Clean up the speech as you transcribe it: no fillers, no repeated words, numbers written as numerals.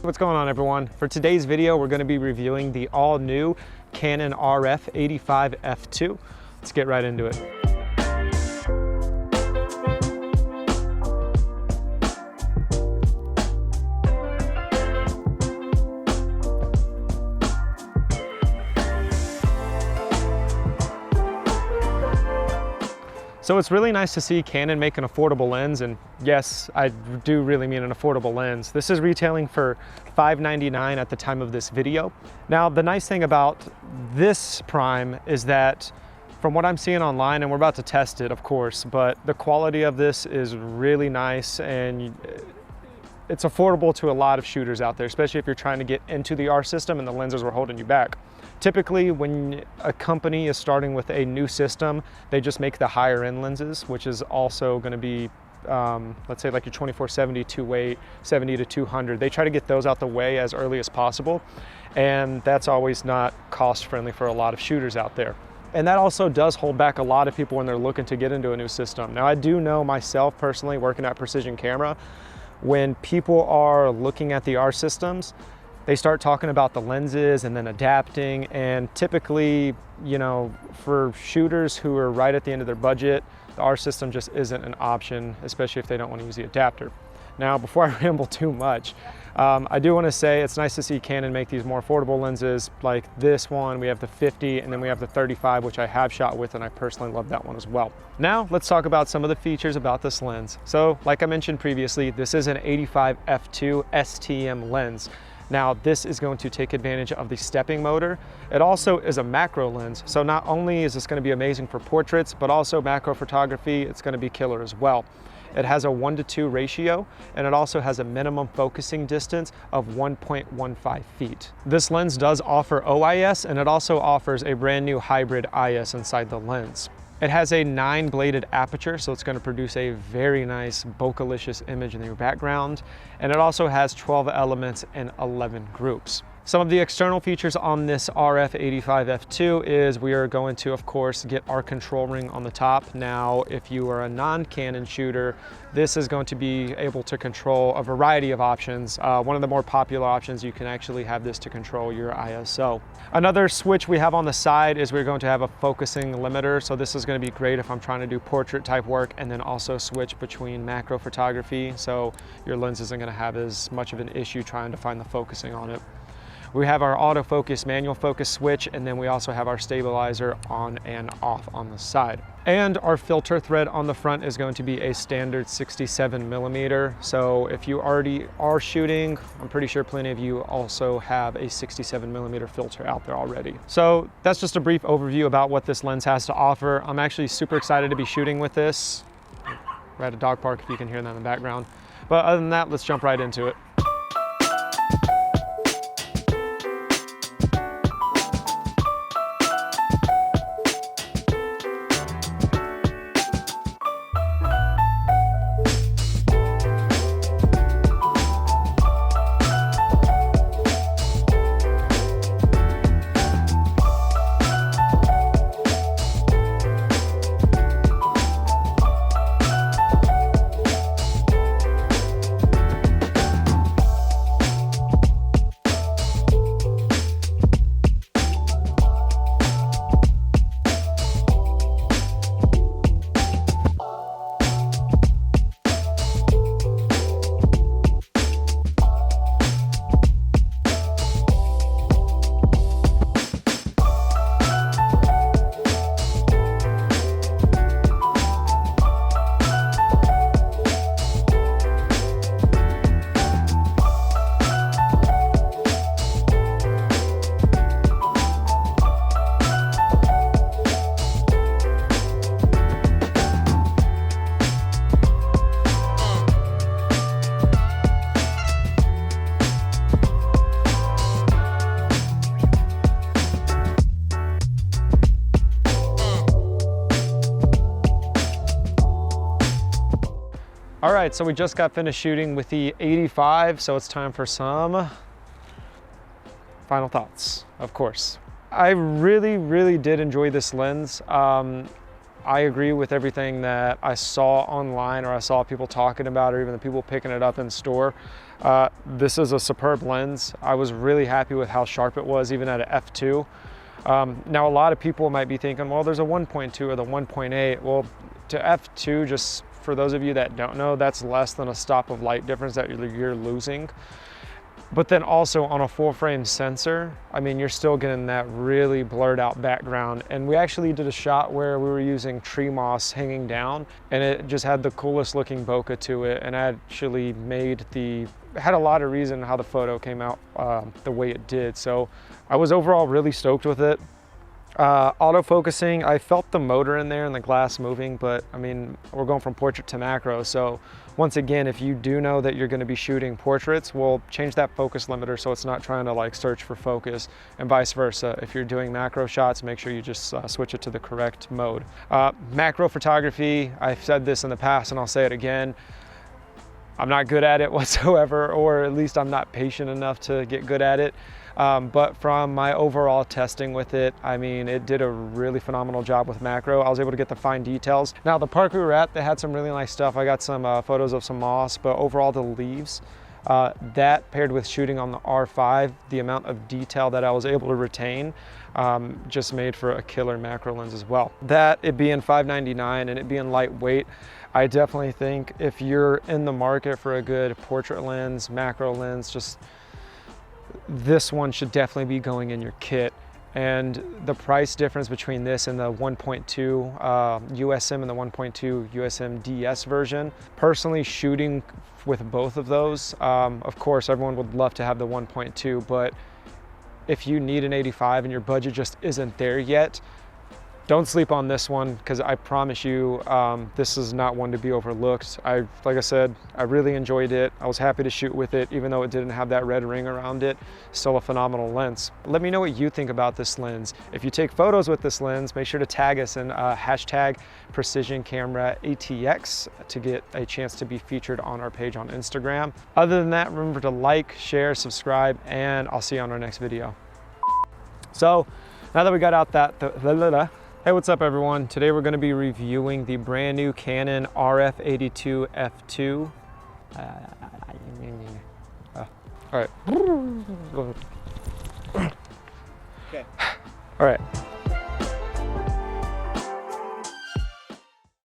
What's going on, everyone? For today's video, we're going to be reviewing the all-new Canon RF 85 f2. Let's get right into it. So it's really nice to see Canon make an affordable lens, and yes, I do really mean an affordable lens. This is retailing for $599 at the time of this video. Now, the nice thing about this prime is that from what I'm seeing online, and we're about to test it, of course, but the quality of this is really nice and it's affordable to a lot of shooters out there, especially if you're trying to get into the R system and the lenses were holding you back. Typically, when a company is starting with a new system, they just make the higher end lenses, which is also going to be, let's say like your 24-70 2.8, 70 to 200. They try to get those out the way as early as possible. And that's always not cost friendly for a lot of shooters out there. And that also does hold back a lot of people when they're looking to get into a new system. Now, I do know myself personally, working at Precision Camera, when people are looking at the R systems, they start talking about the lenses and then adapting. And typically, you know, for shooters who are right at the end of their budget, the R system just isn't an option, especially if they don't want to use the adapter. Now, before I ramble too much, I do want to say it's nice to see Canon make these more affordable lenses like this one. We have the 50 and then we have the 35, which I have shot with, and I personally love that one as well. Now, let's talk about some of the features about this lens. So, like I mentioned previously, this is an 85 f2 STM lens. Now, this is going to take advantage of the stepping motor. It also is a macro lens. So not only is this going to be amazing for portraits, but also macro photography, it's going to be killer as well. It has a 1:2 ratio, and it also has a minimum focusing distance of 1.15 feet. This lens does offer OIS, and it also offers a brand new hybrid IS inside the lens. It has a 9-bladed aperture, so it's going to produce a very nice bokeh-licious image in your background. And it also has 12 elements and 11 groups. Some of the external features on this RF 85 f2 is we are going to, of course, get our control ring on the top. Now, if you are a non-Canon shooter, this is going to be able to control a variety of options. One of the more popular options, you can actually have this to control your ISO. Another switch we have on the side is we're going to have a focusing limiter. So this is going to be great if I'm trying to do portrait type work, and then also switch between macro photography. So your lens isn't going to have as much of an issue trying to find the focusing on it. We have our autofocus manual focus switch, and then we also have our stabilizer on and off on the side. And our filter thread on the front is going to be a standard 67mm. So if you already are shooting, I'm pretty sure plenty of you also have a 67mm filter out there already. So that's just a brief overview about what this lens has to offer. I'm actually super excited to be shooting with this. We're at a dog park if you can hear that in the background. But other than that, let's jump right into it. All right, so we just got finished shooting with the 85, so it's time for some final thoughts, of course. I really did enjoy this lens. I agree with everything that I saw online, or I saw people talking about, or even the people picking it up in store. This is a superb lens. I was really happy with how sharp it was, even at an f2. Now, a lot of people might be thinking, well, there's a 1.2 or the 1.8. Well, to f2, just for those of you that don't know, that's less than a stop of light difference that you're losing. But then also on a full frame sensor, I mean, you're still getting that really blurred out background. And we actually did a shot where we were using tree moss hanging down, and it just had the coolest looking bokeh to it, and actually had a lot of reason how the photo came out the way it did. So I was overall really stoked with it. Autofocusing, I felt the motor in there and the glass moving, but I mean, we're going from portrait to macro. So once again, if you do know that you're going to be shooting portraits, we'll change that focus limiter so it's not trying to like search for focus, and vice versa. If you're doing macro shots, make sure you just switch it to the correct mode. Macro photography, I've said this in the past and I'll say it again, I'm not good at it whatsoever, or at least I'm not patient enough to get good at it. But from my overall testing with it, I mean, it did a really phenomenal job with macro. I was able to get the fine details. Now, the park we were at, they had some really nice stuff. I got some photos of some moss, but overall the leaves, that paired with shooting on the R5, the amount of detail that I was able to retain, just made for a killer macro lens as well. That, it being $599 and it being lightweight, I definitely think if you're in the market for a good portrait lens, macro lens, just this one should definitely be going in your kit. And the price difference between this and the 1.2 USM and the 1.2 USM DS version, personally shooting with both of those, of course everyone would love to have the 1.2, but if you need an 85 and your budget just isn't there yet, don't sleep on this one, because I promise you, this is not one to be overlooked. Like I said, I really enjoyed it. I was happy to shoot with it, even though it didn't have that red ring around it. Still a phenomenal lens. Let me know what you think about this lens. If you take photos with this lens, make sure to tag us in hashtag Precision Camera ATX to get a chance to be featured on our page on Instagram. Other than that, remember to like, share, subscribe, and I'll see you on our next video. So now that we got out that, hey, what's up everyone? Today we're going to be reviewing the brand new Canon RF 82 f2. All right. Okay. All right.